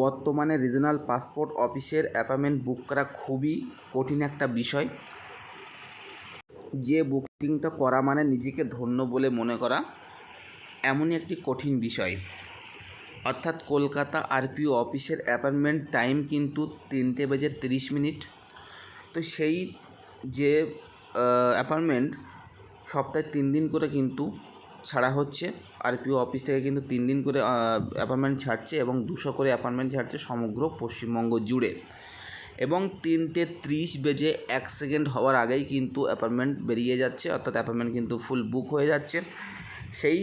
বর্তমানে regional passport অফিসের appointment বুক করা খুবই কঠিন একটা বিষয়। যে বুকিংটা করা মানে নিজেকে ধন্য বলে মনে করা, এমনই একটি কঠিন বিষয়। অর্থাৎ কলকাতা আরপিও অফিসের অ্যাপয়েন্টমেন্ট টাইম কিন্তু 3:30। তো সেই যে অ্যাপয়েন্টমেন্ট সপ্তাহে 3 দিন করে কিন্তু ছাড়া হচ্ছে। আরপিও অফিস থেকে কিন্তু 3 দিন করে অ্যাপয়েন্টমেন্ট ছাড়ছে এবং 200 করে অ্যাপয়েন্টমেন্ট ছাড়ছে সমগ্র পশ্চিমবঙ্গ জুড়ে। এবং 3:30 হওয়ার আগেই কিন্তু অ্যাপয়েন্টমেন্ট বেরিয়ে যাচ্ছে, অর্থাৎ অ্যাপয়েন্টমেন্ট কিন্তু ফুল বুক হয়ে যাচ্ছে। সেই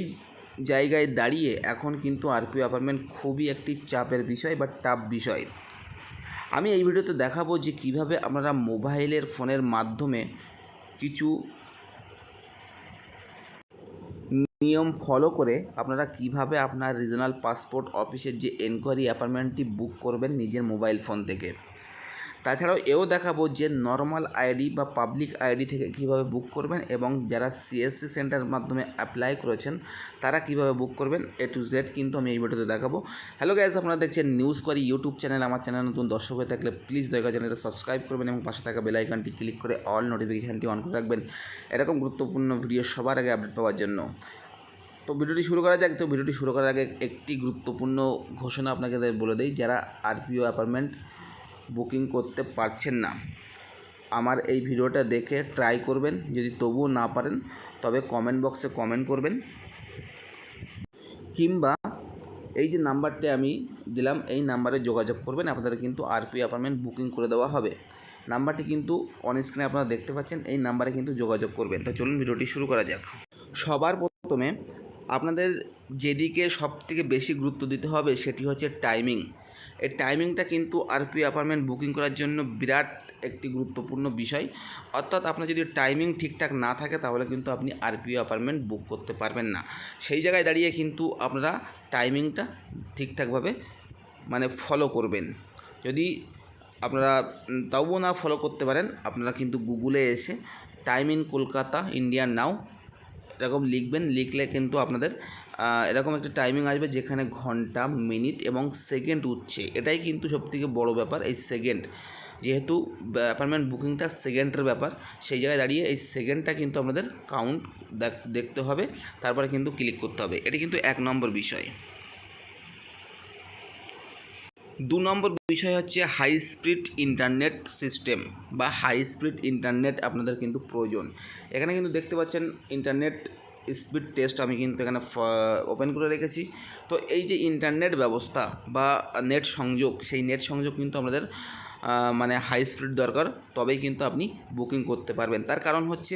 জায়গায় দাঁড়িয়ে এখন কিন্তু আরপিও অ্যাপয়েন্টমেন্ট খুবই একটি চাপের বিষয় বা টাফ বিষয়। আমি এই ভিডিওতে দেখাবো যে কিভাবে আপনারা মোবাইলের ফোনের মাধ্যমে কিছু নিয়ম ফলো করে আপনারা কিভাবে আপনার রিজনাল পাসপোর্ট অফিসের যে এনকোয়ারি অ্যাপয়েন্টমেন্টটি বুক করবেন নিজের মোবাইল ফোন থেকে। তাছাড়াও এও দেখাবো যে নর্মাল আইডি বা পাবলিক আইডি থেকে কিভাবে বুক করবেন এবং যারা সিএসসি সেন্টারের মাধ্যমে অ্যাপ্লাই করেছেন তারা কিভাবে বুক করবেন, A to Z কিন্তু আমি এই ভিডিওতে দেখাবো। হ্যালো গাইজ, আপনারা দেখছেন নিউজ করি ইউটিউব চ্যানেল। আমার চ্যানেল নতুন দর্শক হয়ে থাকলে প্লিজ দয়া করে চ্যানেলটা সাবস্ক্রাইব করবেন এবং পাশে থাকা বেল আইকনটি ক্লিক করে অল নোটিফিকেশানটি অন করে রাখবেন এরকম গুরুত্বপূর্ণ ভিডিও সবার আগে আপডেট পাওয়ার জন্য। তো ভিডিওটি শুরু করা যাক। তো ভিডিওটি শুরু করার আগে একটি গুরুত্বপূর্ণ ঘোষণা আপনাকে বলে দেই, যারা আরপিও অ্যাপয়েন্টমেন্ট বুকিং করতে পারছেন না, আমার এই ভিডিওটা দেখে ট্রাই করবেন। যদি তবুও না পারেন তবে কমেন্ট বক্সে কমেন্ট করবেন, কিংবা এই যে নাম্বারটি আমি দিলাম এই নাম্বারে যোগাযোগ করবেন। আপনাদের কিন্তু আরপিও অ্যাপয়েন্টমেন্ট বুকিং করে দেওয়া হবে। নাম্বারটি কিন্তু অন স্ক্রিনে আপনারা দেখতে পাচ্ছেন, এই নাম্বারে কিন্তু যোগাযোগ করবেন। তো চলুন ভিডিওটি শুরু করা যাক। সবার প্রথমে আপনাদের যেদিকে সবথেকে বেশি গুরুত্ব দিতে হবে সেটি হচ্ছে টাইমিং। এই টাইমিংটা কিন্তু আরপিও অ্যাপয়েন্টমেন্ট বুকিং করার জন্য বিরাট একটি গুরুত্বপূর্ণ বিষয়। অর্থাৎ আপনার যদি টাইমিং ঠিকঠাক না থাকে তাহলে কিন্তু আপনি আরপিও অ্যাপয়েন্টমেন্ট বুক করতে পারবেন না। সেই জায়গায় দাঁড়িয়ে কিন্তু আপনারা টাইমিংটা ঠিকঠাকভাবে ফলো করবেন। যদি আপনারা তাও না ফলো করতে পারেন, আপনারা কিন্তু গুগলে এসে টাইম ইন কলকাতা ইন্ডিয়ান নাও এরকম লিখবেন। লিখলে কিন্তু আপনাদের এরকম একটা টাইমিং আসবে যেখানে ঘন্টা, মিনিট এবং সেকেন্ড উঠছে। এটাই কিন্তু সবথেকে বড় ব্যাপার, এই সেকেন্ড। যেহেতু অ্যাপয়েন্টমেন্ট বুকিংটা সেকেন্ডের ব্যাপার, সেই জায়গায় দাঁড়িয়ে এই সেকেন্ডটা কিন্তু আপনাদের কাউন্ট দেখতে হবে, তারপরে কিন্তু ক্লিক করতে হবে। এটি কিন্তু 1 নম্বর বিষয়। 2 নম্বর বিষয় হচ্ছে হাই স্পিড ইন্টারনেট সিস্টেম বা হাই স্পিড ইন্টারনেট আপনাদের কিন্তু প্রয়োজন। এখানে কিন্তু দেখতে পাচ্ছেন ইন্টারনেট স্পিড টেস্ট আমি কিন্তু এখানে ওপেন করে রেখেছি। তো এই যে ইন্টারনেট ব্যবস্থা বা নেট সংযোগ, সেই নেট সংযোগ কিন্তু আমাদের হাই স্পিড দরকার, তবেই কিন্তু আপনি বুকিং করতে পারবেন। তার কারণ হচ্ছে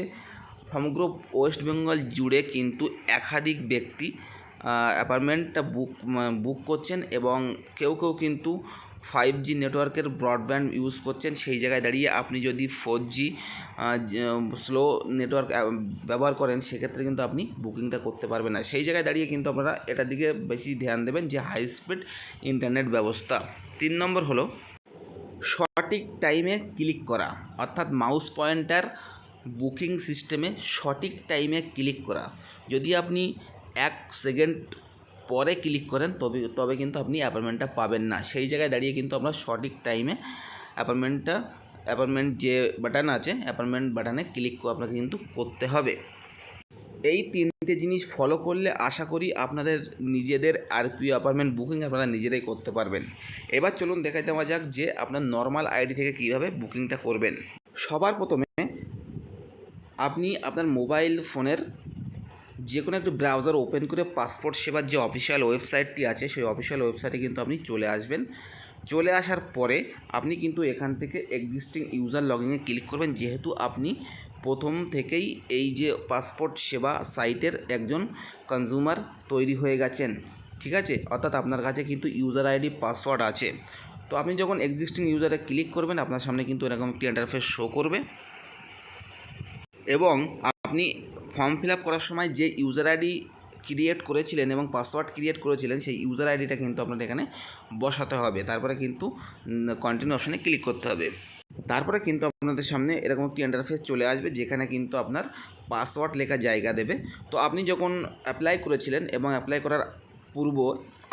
সমগ্র ওয়েস্ট বেঙ্গল জুড়ে কিন্তু একাধিক ব্যক্তি অ্যাপার্টমেন্টটা বুক করছেন এবং কেউ কিন্তু 5G নেটওয়ার্কের ব্রডব্যান্ড ইউজ করছেন। সেই জায়গায় দাঁড়িয়ে আপনি যদি 4G স্লো নেটওয়ার্ক ব্যবহার করেন সেক্ষেত্রে কিন্তু আপনি বুকিংটা করতে পারবেন না। সেই জায়গায় দাঁড়িয়ে কিন্তু আপনারা এটার দিকে বেশি ধ্যান দেবেন যে হাই স্পিড ইন্টারনেট ব্যবস্থা। 3 নম্বর হলো সঠিক টাইমে ক্লিক করা, অর্থাৎ মাউস পয়েন্টার বুকিং সিস্টেমে সঠিক টাইমে ক্লিক করা। যদি আপনি 1 সেকেন্ড পরে ক্লিক করেন তবে কিন্তু আপনি অ্যাপয়েন্টমেন্টটা পাবেন না। সেই জায়গায় দাঁড়িয়ে কিন্তু আমরা সঠিক টাইমে অ্যাপয়েন্টমেন্ট যে বাটন আছে অ্যাপয়েন্টমেন্ট বাটনে ক্লিক আপনাকে কিন্তু করতে হবে। এই 3টে জিনিস ফলো করলে আশা করি আপনাদের নিজেদের আরপিও অ্যাপয়েন্টমেন্ট বুকিং আপনারা নিজেরাই করতে পারবেন। এবার চলুন দেখাই দেওয়া যাক যে আপনার নর্মাল আইডি থেকে কীভাবে বুকিংটা করবেন। সবার প্রথমে আপনি আপনার মোবাইল ফোনের যে কোনো একটি ব্রাউজার ওপেন করে পাসপোর্ট সেবার যে অফিসিয়াল ওয়েবসাইটটি আছে সেই অফিসিয়াল ওয়েবসাইটে কিন্তু আপনি চলে আসবেন। চলে আসার পরে আপনি কিন্তু এখান থেকে এক্সিস্টিং ইউজার লগইনে ক্লিক করবেন, যেহেতু আপনি প্রথম থেকেই এই যে পাসপোর্ট সেবা সাইটের একজন কনজিউমার তৈরি হয়ে গেছেন, ঠিক আছে। অর্থাৎ আপনার কাছে কিন্তু ইউজার আইডি পাসওয়ার্ড আছে। তো আপনি যখন এক্সিস্টিং ইউজারে ক্লিক করবেন আপনার সামনে কিন্তু এরকম একটি ইন্টারফেস শো করবে এবং আপনি ফর্ম ফিল আপ করার সময় যে ইউজার আইডি ক্রিয়েট করেছিলেন এবং পাসওয়ার্ড ক্রিয়েট করেছিলেন সেই ইউজার আইডিটা কিন্তু আপনাদের এখানে বসাতে হবে। তারপরে কিন্তু কন্টিনিউ অপশানে ক্লিক করতে হবে। তারপরে কিন্তু আপনাদের সামনে এরকম একটি ইন্টারফেস চলে আসবে যেখানে কিন্তু আপনার পাসওয়ার্ড লেখা জায়গা দেবে। তো আপনি যখন অ্যাপ্লাই করেছিলেন এবং অ্যাপ্লাই করার পূর্ব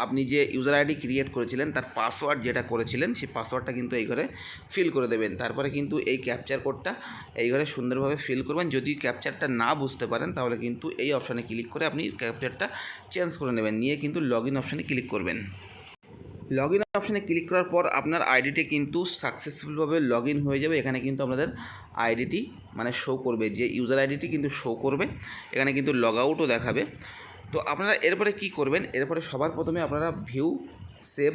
আপনি যে ইউজার আইডি ক্রিয়েট করেছিলেন তার পাসওয়ার্ড যেটা করেছিলেন সেই পাসওয়ার্ডটা কিন্তু এই ঘরে ফিল করে দেবেন। তারপরে কিন্তু এই ক্যাপচার কোডটা এই ঘরে সুন্দরভাবে ফিল করবেন। যদি ক্যাপচারটা না বুঝতে পারেন তাহলে কিন্তু এই অপশানে ক্লিক করে আপনি ক্যাপচারটা চেঞ্জ করে নেবেন, নিয়ে কিন্তু লগ ইন অপশানে ক্লিক করবেন। লগ ইন অপশানে ক্লিক করার পর আপনার আইডিটি কিন্তু সাকসেসফুলভাবে লগ ইন হয়ে যাবে। এখানে কিন্তু আপনাদের আইডিটি মানে শো করবে, যে ইউজার আইডিটি কিন্তু শো করবে, এখানে কিন্তু লগ আউটও দেখাবে। তো আপনারা এরপরে কি করবেন, এরপরে সবার প্রথমে আপনারা ভিউ সেভ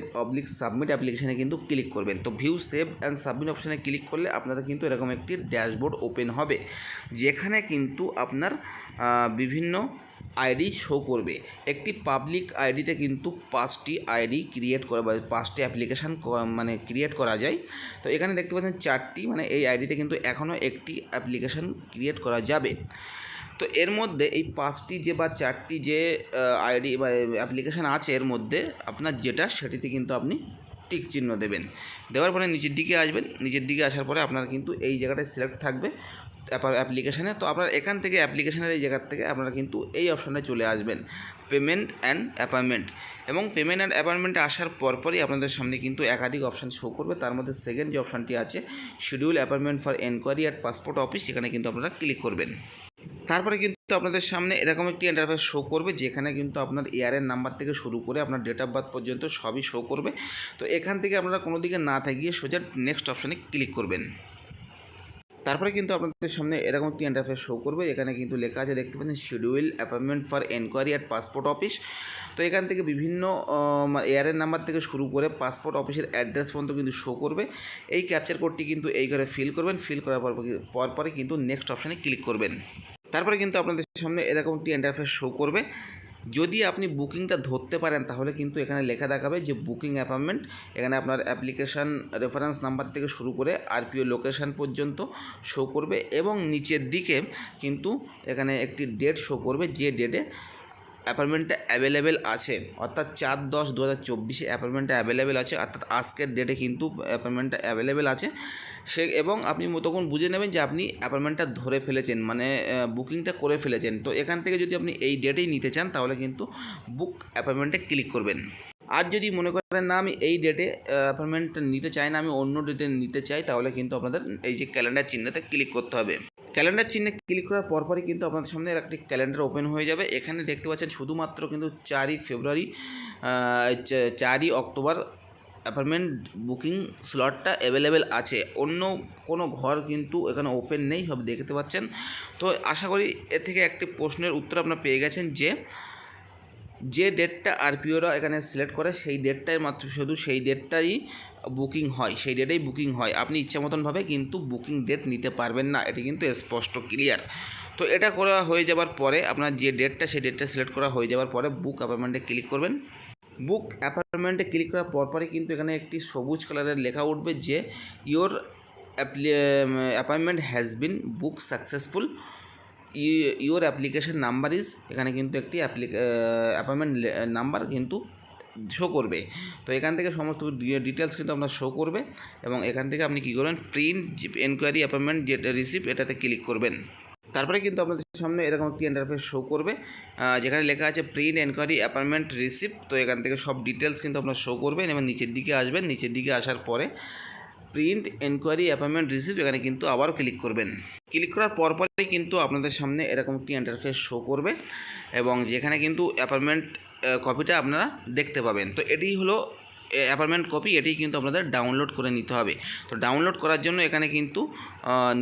সাবমিট অ্যাপ্লিকেশানে কিন্তু ক্লিক করবেন। তো ভিউ সেভ অ্যান্ড সাবমিট অপশানে ক্লিক করলে আপনাদের কিন্তু এরকম একটি ড্যাশবোর্ড ওপেন হবে, যেখানে কিন্তু আপনার বিভিন্ন আইডি শো করবে। একটি পাবলিক আইডিতে কিন্তু 5টি আইডি ক্রিয়েট করা বা 5টি অ্যাপ্লিকেশান মানে ক্রিয়েট করা যায়। তো এখানে দেখতে পাচ্ছেন 4টি, মানে এই আইডিতে কিন্তু এখনও একটি অ্যাপ্লিকেশান ক্রিয়েট করা যাবে। তো এর মধ্যে এই 5টি যে বা 4টি যে আইডি বা অ্যাপ্লিকেশান আছে এর মধ্যে আপনার যেটা সেটিতে কিন্তু আপনি টিক চিহ্ন দেবেন। দেওয়ার পরে নিচের দিকে আসবেন, নিচের দিকে আসার পরে আপনার কিন্তু এই জায়গাটায় সিলেক্ট থাকবে অ্যাপ্লিকেশানে। তো আপনার এখান থেকে অ্যাপ্লিকেশানের এই জায়গার থেকে আপনারা কিন্তু এই অপশানে চলে আসবেন, পেমেন্ট অ্যান্ড অ্যাপয়েন্টমেন্ট। এবং পেমেন্ট অ্যান্ড অ্যাপয়েন্টমেন্টে আসার পরপরই আপনাদের সামনে কিন্তু একাধিক অপশান শো করবে। তার মধ্যে সেকেন্ড যে অপশানটি আছে schedule appointment for enquiry at passport office, সেখানে কিন্তু আপনারা ক্লিক করবেন। তারপরে কিন্তু আপনাদের সামনে এরকম একটি ইন্টারফেস শো করবে, যেখানে কিন্তু আপনার ইয়ারের নাম্বার থেকে শুরু করে আপনার ডেট অফ বার্থ পর্যন্ত সবই শো করবে। তো এখান থেকে আপনারা কোনো দিকে না থাকিয়ে সোজা নেক্সট অপশানে ক্লিক করবেন। তারপরে কিন্তু আপনাদের সামনে এরকম একটি ইন্টারফেস শো করবে, এখানে কিন্তু লেখা আছে দেখতে পাচ্ছেন schedule appointment for enquiry at passport office. তো এখান থেকে বিভিন্ন এয়ারের নাম্বার থেকে শুরু করে পাসপোর্ট অফিসের অ্যাড্রেস পর্যন্ত কিন্তু শো করবে। এই ক্যাপচার কোডটি কিন্তু এই ঘরে ফিল করবেন, ফিল করার পরে কিন্তু নেক্সট অপশানে ক্লিক করবেন। তারপরে কিন্তু আপনাদের সামনে এরকম একটি ইন্টারফেস শো করবে। যদি আপনি বুকিংটা ধরতে পারেন তাহলে কিন্তু এখানে লেখা দেখাবে যে বুকিং অ্যাপয়েন্টমেন্ট। এখানে আপনার অ্যাপ্লিকেশান রেফারেন্স নাম্বার থেকে শুরু করে আরপিও লোকেশান পর্যন্ত শো করবে, এবং নিচের দিকে কিন্তু এখানে একটি ডেট শো করবে, যে ডেটে অ্যাপয়েন্টমেন্টটা অ্যাভেলেবেল আছে, অর্থাৎ 4/10/2024 অ্যাপয়েন্টমেন্টটা অ্যাভেলেবেল আছে, অর্থাৎ আজকের ডেটে কিন্তু অ্যাপয়েন্টমেন্টটা অ্যাভেলেবেল আছে এবং আপনি তখন বুঝে নেবেন যে আপনি অ্যাপয়েন্টমেন্টটা ধরে ফেলেছেন, মানে বুকিংটা করে ফেলেছেন। তো এখান থেকে যদি আপনি এই ডেটেই নিতে চান তাহলে কিন্তু বুক অ্যাপয়েন্টমেন্টে ক্লিক করবেন। আর যদি মনে করেন না আমি এই ডেটে অ্যাপয়েন্টমেন্টটা নিতে চাই না, আমি অন্য ডেটে নিতে চাই, তাহলে কিন্তু আপনাদের এই যে ক্যালেন্ডার চিহ্নতে ক্লিক করতে হবে। ক্যালেন্ডার চিহ্নে ক্লিক করার পরপরই কিন্তু আপনাদের সামনে একটি ক্যালেন্ডার ওপেন হয়ে যাবে। এখানে দেখতে পাচ্ছেন শুধুমাত্র কিন্তু 4ই ফেব্রুয়ারি 4ই অক্টোবর অ্যাপার্টমেন্ট বুকিং স্লটটা অ্যাভেলেবেল আছে, অন্য কোনো ঘর কিন্তু এখানে ওপেন নেই, সব দেখতে পাচ্ছেন। তো আশা করি এর থেকে একটি প্রশ্নের উত্তর আপনারা পেয়ে গেছেন, যে ডেটটা আরপিওরা এখানে সিলেক্ট করে সেই ডেটটাই মাত্র শুধু সেই ডেটটাই বুকিং হয়, সেই ডেটেই বুকিং হয়। আপনি ইচ্ছা মতনভাবে কিন্তু বুকিং ডেট নিতে পারবেন না, এটি কিন্তু স্পষ্ট ক্লিয়ার। তো এটা করা হয়ে যাবার পরে আপনার যে ডেটটা সেই ডেটটা সিলেক্ট করা হয়ে যাওয়ার পরে বুক অ্যাপয়েন্টমেন্টে ক্লিক করবেন। বুক অ্যাপয়েন্টমেন্টে ক্লিক করার পরপরই কিন্তু এখানে একটি সবুজ কালারের লেখা উঠবে যে your appointment has been book successful, your application number is, এখানে কিন্তু একটি অ্যাপয়েন্টমেন্ট নাম্বার কিন্তু শো করবে। তো এখান থেকে সমস্ত ডিটেলস কিন্তু আপনার শো করবে, এবং এখান থেকে আপনি কী করবেন, প্রিন্ট এনকোয়ারি অ্যাপয়েন্টমেন্ট যেটা রিসিভ এটাতে ক্লিক করবেন। তারপরে কিন্তু আপনাদের সামনে এরকম একটি ইন্টারফেস শো করবে, যেখানে লেখা আছে প্রিন্ট এনকোয়ারি অ্যাপয়েন্টমেন্ট রিসিভ। তো এখান থেকে সব ডিটেলস কিন্তু আপনার শো করবেন, এবং নিচের দিকে আসবেন, নিচের দিকে আসার পরে প্রিন্ট এনকোয়ারি অ্যাপয়েন্টমেন্ট রিসিভ এখানে কিন্তু আবারও ক্লিক করবেন। ক্লিক করার পরপরই কিন্তু আপনাদের সামনে এরকম একটি ইন্টারফেস শো করবে, এবং যেখানে কিন্তু অ্যাপয়েন্টমেন্ট কপিটা আপনারা দেখতে পাবেন। তো এটি হলো অ্যাপয়েন্টমেন্ট কপি, এটি কিন্তু আপনাদের ডাউনলোড করে নিতে হবে। তো ডাউনলোড করার জন্য এখানে কিন্তু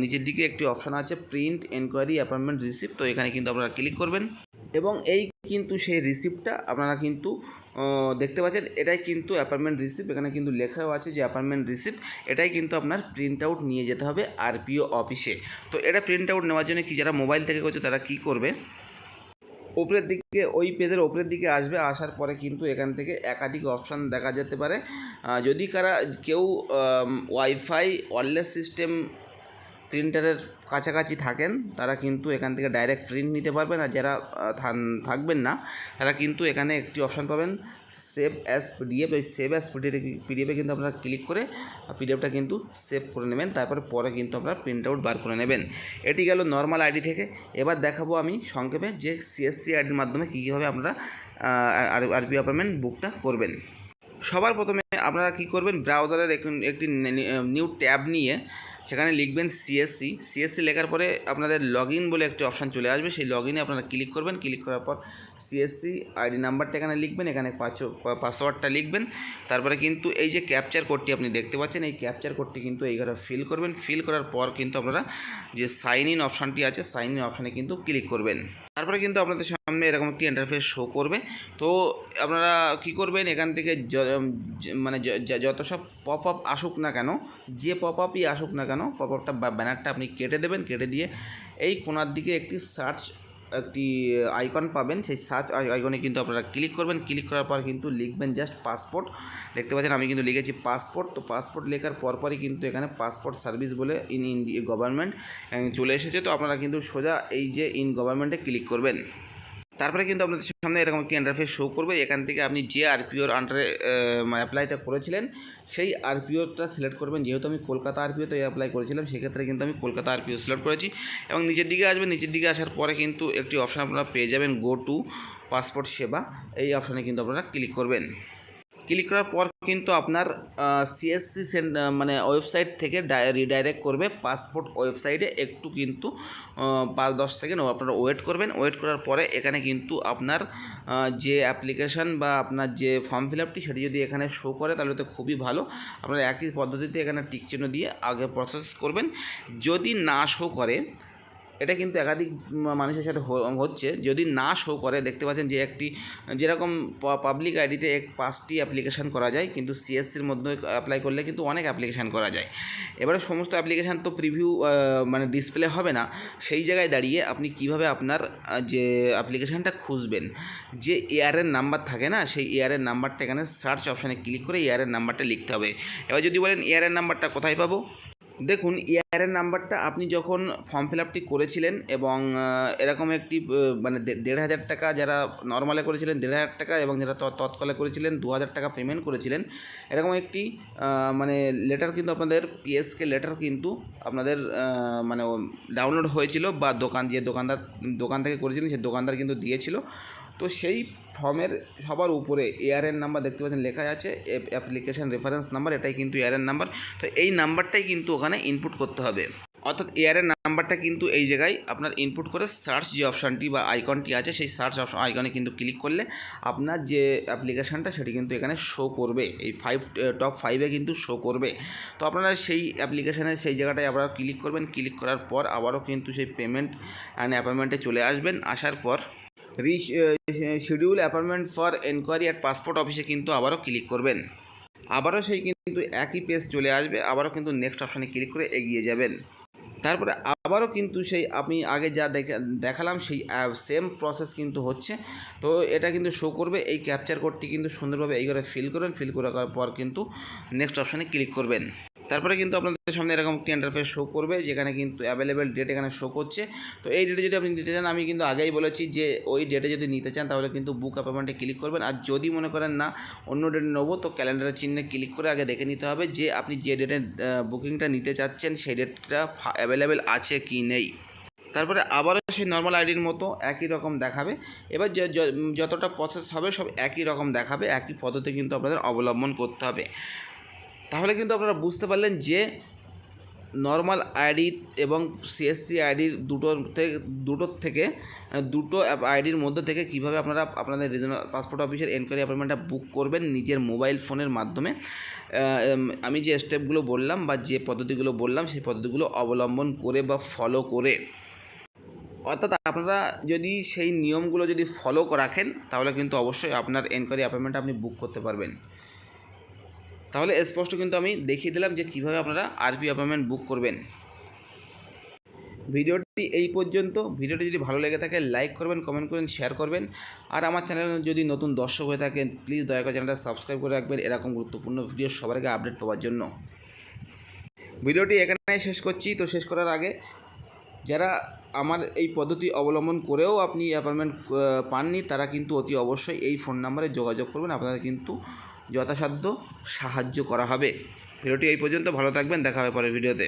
নিচের দিকে একটি অপশান আছে প্রিন্ট এনকোয়ারি অ্যাপয়েন্টমেন্ট রিসিপ্ট, তো এখানে কিন্তু আপনারা ক্লিক করবেন, এবং এই কিন্তু সেই রিসিপ্টটা আপনারা কিন্তু দেখতে পাচ্ছেন, এটাই কিন্তু অ্যাপয়েন্টমেন্ট রিসিপ্ট। এখানে কিন্তু লেখাও আছে যে অ্যাপয়েন্টমেন্ট রিসিপ্ট, এটাই কিন্তু আপনার প্রিন্ট আউট নিয়ে যেতে হবে আরপিও অফিসে। তো এটা প্রিন্ট আউট নেওয়ার জন্য কি, যারা মোবাইল থেকে করছে তারা কি করবে, উপরের দিকে ওই পেজের উপরের দিকে আসবে, আসার পরে কিন্তু এখান থেকে একাধিক অপশান দেখা যেতে পারে। যদি কেউ ওয়াইফাই ওয়্যারলেস সিস্টেম প্রিন্টারের কাছাকাছি থাকেন তারা কিন্তু এখান থেকে ডাইরেক্ট প্রিন্ট নিতে পারবেন, আর যারা থাকবেন না তারা কিন্তু এখানে একটি অপশান পাবেন সেভ অ্যাজ পিডিএফ। ওই সেভ অ্যাজ পিডিএফে কিন্তু আপনারা ক্লিক করে পিডিএফটা কিন্তু সেভ করে নেবেন, তারপরে পরে কিন্তু আপনারা প্রিন্ট আউট বার করে নেবেন। এটি গেল নর্মাল আইডি থেকে। এবার দেখাবো আমি সংক্ষেপে যে সিএসসি আইডির মাধ্যমে কীভাবে আপনারা আরপি অ্যাপয়েন্টমেন্ট বুকটা করবেন। সবার প্রথমে আপনারা কি করবেন, ব্রাউজারের একটি নিউ ট্যাব নিয়ে সেখানে লিখবেন সিএসসি লেখার পরে আপনাদের লগ ইন বলে একটি অপশান চলে আসবে। সেই লগ ইনে আপনারা ক্লিক করবেন। ক্লিক করার পর সিএসসি আইডি নাম্বারটা এখানে লিখবেন, এখানে পাসওয়ার্ডটা লিখবেন। তারপরে কিন্তু এই যে ক্যাপচার কোডটি আপনি দেখতে পাচ্ছেন, এই ক্যাপচার কোডটি কিন্তু এই ঘরে ফিল করবেন। ফিল করার পর কিন্তু আপনারা যে সাইন ইন অপশানটি আছে, সাইন ইন অপশানে কিন্তু ক্লিক করবেন। তারপরে কিন্তু আপনাদের সামনে এরকম একটি ইন্টারফেস শো করবে। তো আপনারা কি করবেন, এখান থেকে মানে যত সব পপ আপ আসুক না কেন, যে পপ আপই আসুক না কেন, পপ আপটা বা ব্যানারটা আপনি কেটে দেবেন। কেটে দিয়ে এই কোণার দিকে একটি একটি আইকন পাবেন, সেই সার্চ আইকনে কিন্তু আপনারা ক্লিক করবেন। ক্লিক করার পর কিন্তু লিখবেন জাস্ট পাসপোর্ট। দেখতে পাচ্ছেন আমি কিন্তু লিখেছি পাসপোর্ট। তো পাসপোর্ট লেখার পরপরই কিন্তু এখানে পাসপোর্ট সার্ভিস বলে ইন গভর্নমেন্ট চলে এসেছে। তো আপনারা কিন্তু সোজা এই যে ইন গভর্নমেন্টে ক্লিক করবেন। তারপরে কিন্তু আপনাদের সামনে এরকম একটি ইন্টারফেস শো করবে। এখান থেকে আপনি যে আরপিওর আন্ডারে অ্যাপ্লাইটা করেছিলেন সেই আরপিওটা সিলেক্ট করবেন। যেহেতু আমি কলকাতা আরপিওতে অ্যাপ্লাই করেছিলাম, সেক্ষেত্রে কিন্তু আমি কলকাতা আরপিও সিলেক্ট করেছি এবং নিচের দিকে আসবেন। নিচের দিকে আসার পরে কিন্তু একটি অপশান আপনারা পেয়ে যাবেন, গো টু পাসপোর্ট সেবা। এই অপশানে কিন্তু আপনারা ক্লিক করবেন। ক্লিক করার পর কিন্তু আপনার সিএসসি মানে ওয়েবসাইট থেকে রিডাইরেক্ট করবে পাসপোর্ট ওয়েবসাইটে। একটু কিন্তু 5-10 সেকেন্ড আপনারা ওয়েট করবেন। ওয়েট করার পরে এখানে কিন্তু আপনার যে অ্যাপ্লিকেশান বা আপনার যে ফর্ম ফিল আপটি সেটি যদি এখানে শো করে তাহলে তো খুবই ভালো। আপনারা একই পদ্ধতিতে এখানে টিক চিহ্ন দিয়ে আগে প্রসেস করবেন। যদি না শো করে, এটা কিন্তু একাধিক মানুষের সাথে হচ্ছে, যদি না শো করে, দেখতে পাচ্ছেন যে একটি যেরকম পাবলিক আইডিতে 5টি অ্যাপ্লিকেশান করা যায়, কিন্তু সিএসসির মধ্যে অ্যাপ্লাই করলে কিন্তু অনেক অ্যাপ্লিকেশান করা যায়। এবারে সমস্ত অ্যাপ্লিকেশান তো প্রিভিউ মানে ডিসপ্লে হবে না। সেই জায়গায় দাঁড়িয়ে আপনি কিভাবে আপনার যে অ্যাপ্লিকেশানটা খুঁজবেন, যে এয়ারের নাম্বার থাকে না, সেই এয়ারের নাম্বারটা এখানে সার্চ অপশানে ক্লিক করে এয়ারের নাম্বারটা লিখতে হবে। এবার যদি বলেন এয়ারের নাম্বারটা কোথায় পাবো, দেখুন এয়ারের নাম্বারটা আপনি যখন ফর্ম ফিল আপটি করেছিলেন এবং এরকম একটি মানে 1,500 টাকা যারা নর্মালে করেছিলেন 1,500 টাকা, এবং যারা তৎকালে করেছিলেন 2,000 টাকা পেমেন্ট করেছিলেন, এরকম একটি মানে লেটার কিন্তু আপনাদের পিএসকে লেটার কিন্তু আপনাদের মানে ডাউনলোড হয়েছিল, বা দোকান থেকে করেছিলেন সেই দোকানদার কিন্তু দিয়েছিল। তো সেই ফর্মের সবার উপরে এয়ারের নাম্বার দেখতে পাচ্ছেন লেখা আছে, অ্যাপ্লিকেশান রেফারেন্স নাম্বার, এটাই কিন্তু এয়ারের নাম্বার। তো এই নাম্বারটাই কিন্তু ওখানে ইনপুট করতে হবে। অর্থাৎ এয়ারের নাম্বারটা কিন্তু এই জায়গায় আপনার ইনপুট করে সার্চ যে অপশানটি বা আইকনটি আছে, সেই সার্চ আইকনে কিন্তু ক্লিক করলে আপনার যে অ্যাপ্লিকেশানটা সেটি কিন্তু এখানে শো করবে, এই টপ 5-এ কিন্তু শো করবে। তো আপনারা সেই অ্যাপ্লিকেশানের সেই জায়গাটায় আবার ক্লিক করবেন। ক্লিক করার পর আবারও কিন্তু সেই পেমেন্ট অ্যান্ড অ্যাপয়েন্টমেন্টে চলে আসবেন। আসার পর schedule appointment for enquiry at passport অফিসে কিন্তু আবারও ক্লিক করবেন। আবারও সেই কিন্তু একই পেজ চলে আসবে। আবারও কিন্তু নেক্সট অপশানে ক্লিক করে এগিয়ে যাবেন। তারপরে আবারও কিন্তু সেই আমি আগে যা দেখালাম সেই সেম প্রসেস কিন্তু হচ্ছে। তো এটা কিন্তু শো করবে, এই ক্যাপচার কোডটি কিন্তু সুন্দরভাবে এই করে ফিল করবেন। ফিল করার পর কিন্তু নেক্সট অপশানে ক্লিক করবেন। তারপরে কিন্তু আপনাদের সামনে এরকম একটি ইন্টারফেস শো করবে, যেখানে কিন্তু অ্যাভেলেবেল ডেট এখানে শো করছে। তো এই ডেটে যদি আপনি নিতে চান, আমি কিন্তু আগেই বলেছি যে ওই ডেটে যদি নিতে চান তাহলে কিন্তু বুক অ্যাপয়েন্টমেন্টে ক্লিক করবেন। আর যদি মনে করেন না অন্য ডেটে নেবো, তো ক্যালেন্ডারের চিহ্নে ক্লিক করে আগে দেখে নিতে হবে যে আপনি যে ডেটে বুকিংটা নিতে চাচ্ছেন সেই ডেটটা অ্যাভেলেবেল আছে কি নেই। তারপরে আবারও সেই নর্মাল আইডির মতো একই রকম দেখাবে। এবার যতটা প্রসেস হবে সব একই রকম দেখাবে, একই পদ্ধতি কিন্তু আপনাদের অবলম্বন করতে হবে। তাহলে কিন্তু আপনারা বুঝতে পারলেন যে নর্মাল আইডি এবং সিএসসি আইডির দুটোর থেকে দুটো আইডির মধ্যে থেকে কীভাবে আপনারা আপনাদের রিজনাল পাসপোর্ট অফিসের এনকোয়ারি অ্যাপয়েন্টমেন্টটা বুক করবেন নিজের মোবাইল ফোনের মাধ্যমে। আমি যে স্টেপগুলো বললাম বা যে পদ্ধতিগুলো বললাম সেই পদ্ধতিগুলো অবলম্বন করে বা ফলো করে, অর্থাৎ আপনারা যদি সেই নিয়মগুলো যদি ফলো রাখেন তাহলে কিন্তু অবশ্যই আপনার এনকোয়ারি অ্যাপয়েন্টমেন্ট আপনি বুক করতে পারবেন। তাহলে স্পষ্ট কিন্তু আমি দেখিয়ে দিলাম যে কীভাবে আপনারা আরপি অ্যাপয়েন্টমেন্ট বুক করবেন। ভিডিওটি এই পর্যন্ত। ভিডিওটি যদি ভালো লেগে থাকে লাইক করবেন, কমেন্ট করবেন, শেয়ার করবেন। আর আমার চ্যানেলে যদি নতুন দর্শক হয়ে থাকেন প্লিজ দয়া করে চ্যানেলটা সাবস্ক্রাইব করে রাখবেন এরকম গুরুত্বপূর্ণ ভিডিও সবার আগে আপডেট পাওয়ার জন্য। ভিডিওটি এখানেই শেষ করছি। তো শেষ করার আগে যারা আমার এই পদ্ধতি অবলম্বন করেও আপনি অ্যাপয়েন্টমেন্ট পাননি তারা কিন্তু অতি অবশ্যই এই ফোন নাম্বারে যোগাযোগ করবেন, আপনারা কিন্তু যথাসাধ্য সাহায্য করা হবে। ভিডিওটি এই পর্যন্ত। ভালো থাকবেন, দেখা হবে পরের ভিডিওতে।